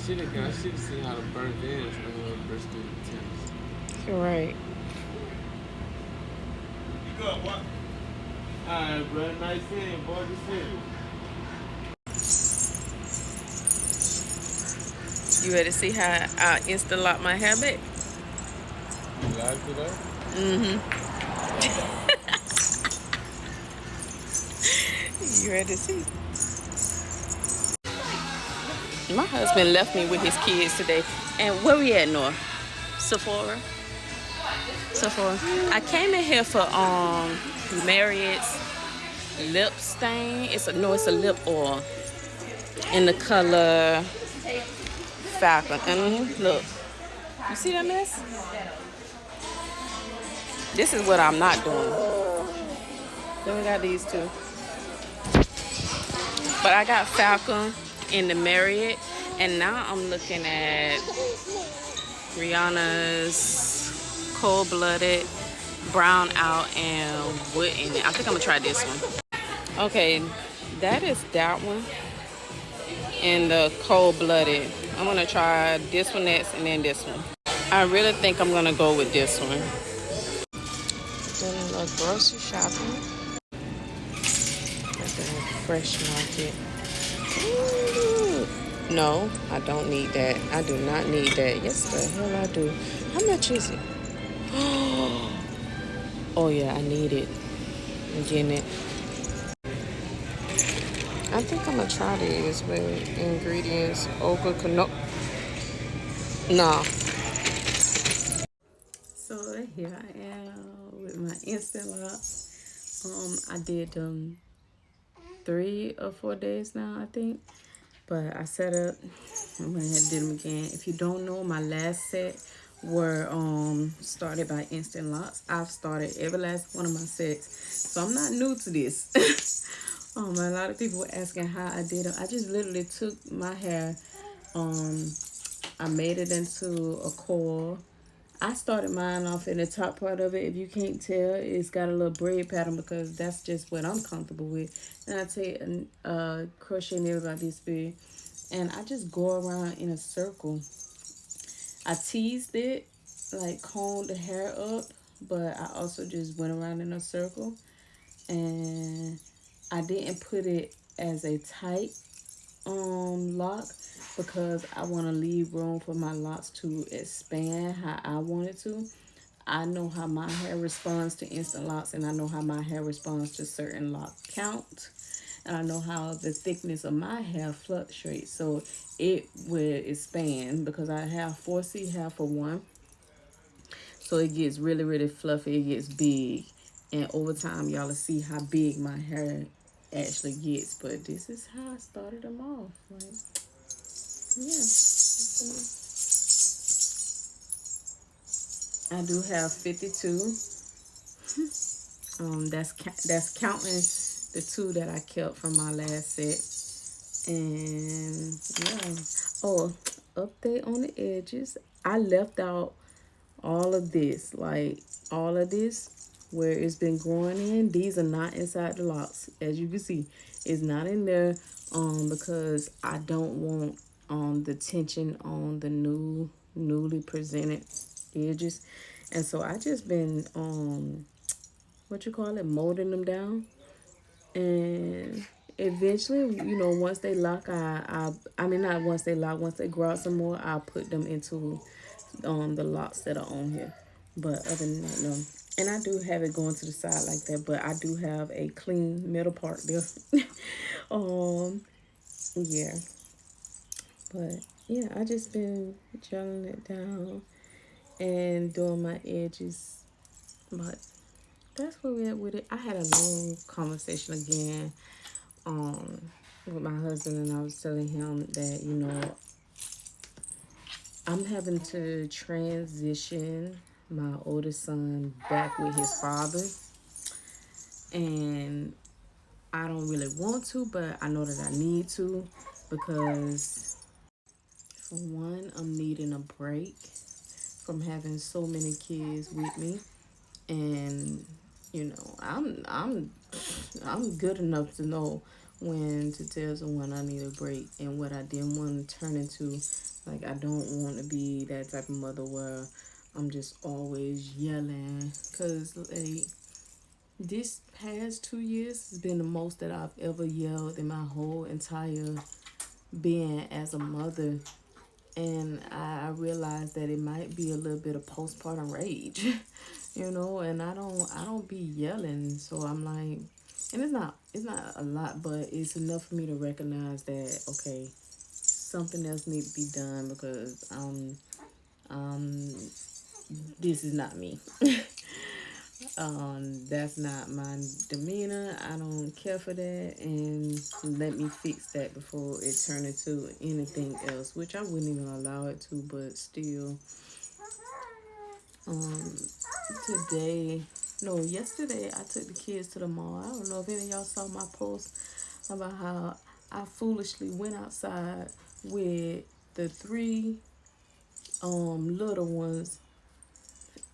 should have seen how to birth in brisket tennis. You're right. You good, what? Alright, bro. Nice seeing, boy. Good seeing. You ready to see how I instant lock my hair back? You like it, though? You ready to see? My husband left me with his kids today. And where we at, Noah? Sephora. I came in here for Marriott's lip stain. It's a lip oil in the color Falcon. Look, you see that mess? This is what I'm not doing. Then we got these two. But I got Falcon in the Marriott, and now I'm looking at Rihanna's Cold-Blooded, Brown Out, and Wood in it. I think I'm gonna try this one. Okay, that is that one. And the Cold-Blooded. I'm gonna try this one next and then this one. I really think I'm gonna go with this one. Doing a little grocery shopping at the Fresh Market. Ooh. No, I don't need that. I do not need that. Yes, the hell I do. How much is it? Oh yeah, I need it. I'm getting it. I think I'm gonna try these with ingredients. Okra, canola. No. So here I am with my Instant Lock. I did 3 or 4 days now, I think. But I set up. I'm gonna have to do them again. If you don't know, my last set were started by Instant Locks. I've started every last one of my sets, so I'm not new to this. A lot of people were asking how I did it. I just literally took my hair, I made it into a coil. I started mine off in the top part of it. If you can't tell, it's got a little braid pattern because that's just what I'm comfortable with. And I take a crochet needle about this big, and I just go around in a circle. I teased it, like combed the hair up, but I also just went around in a circle. And I didn't put it as a tight lock because I want to leave room for my locks to expand how I want it to. I know how my hair responds to instant locks, and I know how my hair responds to certain lock count, and I know how the thickness of my hair fluctuates, so it will expand because I have 4C hair for one, so it gets really, really fluffy. It gets big, and over time y'all will see how big my hair actually gets. But this is how I started them off. Like, yeah, I do have 52. That's counting the 2 that I kept from my last set. And yeah. Oh, update on the edges. I left out all of this, like all of this where it's been growing in. These are not inside the locks. As you can see, it's not in there because I don't want the tension on the newly presented edges. And so I just been molding them down, and eventually, once they lock, I mean, not once they lock, once they grow out some more, I'll put them into the locks that are on here. But other than that, no. And I do have it going to the side like that, but I do have a clean middle part there. Yeah. But yeah, I just been gelling it down and doing my edges. But that's where we're at with it. I had a long conversation again with my husband, and I was telling him that, I'm having to transition my oldest son back with his father. And I don't really want to, but I know that I need to, because for one, I'm needing a break from having so many kids with me. And I'm good enough to know when to tell someone I need a break and what I didn't want to turn into. Like, I don't want to be that type of mother where I'm just always yelling. Because, like, this past 2 years has been the most that I've ever yelled in my whole entire being as a mother. And I realized that it might be a little bit of postpartum rage, you know, and I don't be yelling. So I'm like, and it's not a lot, but it's enough for me to recognize that, okay, something else needs to be done because this is not me. That's not my demeanor. I don't care for that, and let me fix that before it turn into anything else, which I wouldn't even allow it to. But still, um, today, no, yesterday I took the kids to the mall. I don't know if any of y'all saw my post about how I foolishly went outside with the three little ones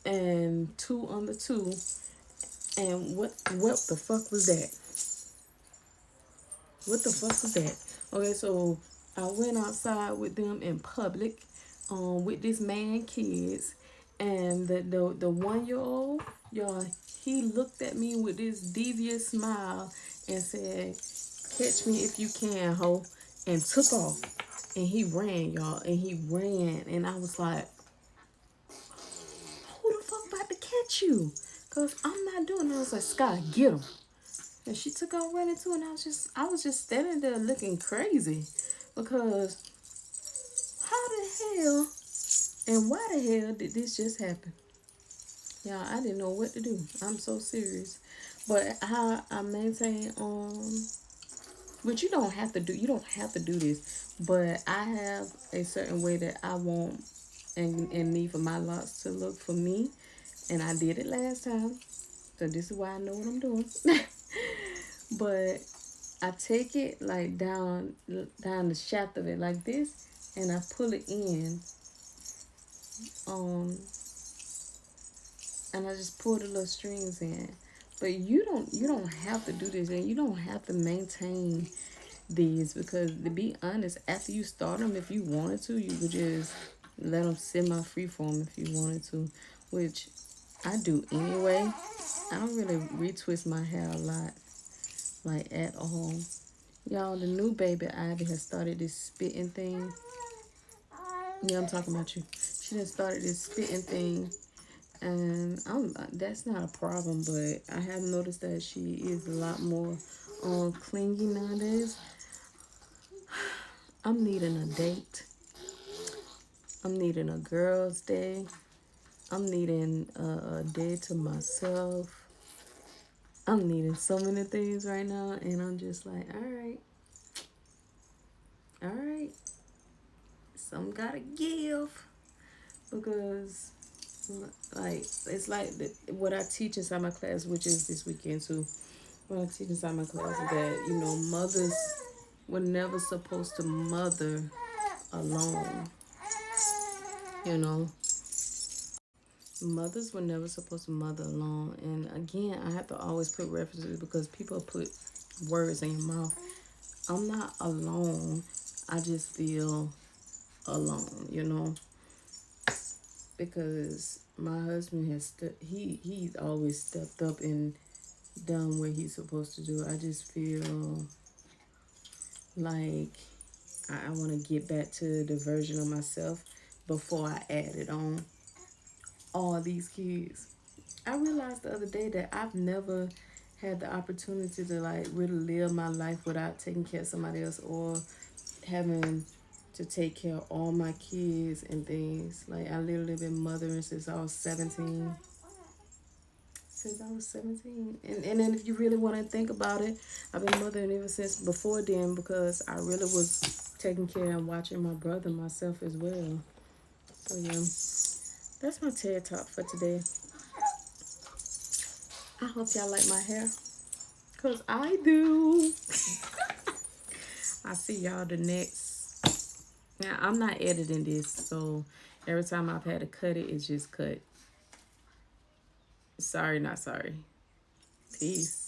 and two under two. And what the fuck was that? What the fuck was that? Okay, so I went outside with them in public, with this man kids, and the 1 year old, y'all, he looked at me with this devious smile and said, "Catch me if you can, ho," and took off. And he ran, y'all, and he ran, and I was like, "Who the fuck about to catch you?" Cause I'm not doing it. I was like, "Sky, get him." And she took off running too, and I was just standing there looking crazy, because how the hell and why the hell did this just happen? Y'all, I didn't know what to do. I'm so serious. But how I maintain, which you don't have to do this, but I have a certain way that I want and need for my locks to look for me, and I did it last time, so this is why I know what I'm doing. But I take it like down the shaft of it like this, and I pull it in, um, and I just pull the little strings in. But you don't have to do this, and you don't have to maintain these, because to be honest, after you start them, if you wanted to, you could just let them semi freeform if you wanted to, which I do anyway. I don't really retwist my hair a lot, like at all. Y'all, the new baby Ivy has started this spitting thing. Yeah, I'm talking about you. She done started this spitting thing, and that's not a problem. But I have noticed that she is a lot more clingy nowadays. I'm needing a date. I'm needing a girl's day. I'm needing a day to myself. I'm needing so many things right now, and I'm just like, all right, some gotta give, because like it's like what I teach inside my class, which is this weekend too. What I teach inside my class is that, mothers were never supposed to mother alone. You know, mothers were never supposed to mother alone. And again, I have to always put references, because people put words in your mouth. I'm not alone. I just feel alone, because my husband he's always stepped up and done what he's supposed to do. I just feel like I want to get back to the version of myself before I added on all these kids. I realized the other day that I've never had the opportunity to like really live my life without taking care of somebody else, or having to take care of all my kids and things. Like, I literally been mothering since I was 17. Since I was 17. And then if you really want to think about it, I've been mothering ever since before then, because I really was taking care and watching my brother, myself as well. So yeah, that's my TED Talk for today. I hope y'all like my hair, because I do. I see y'all the next. Now, I'm not editing this, so every time I've had to cut it, it's just cut. Sorry, not sorry. Peace.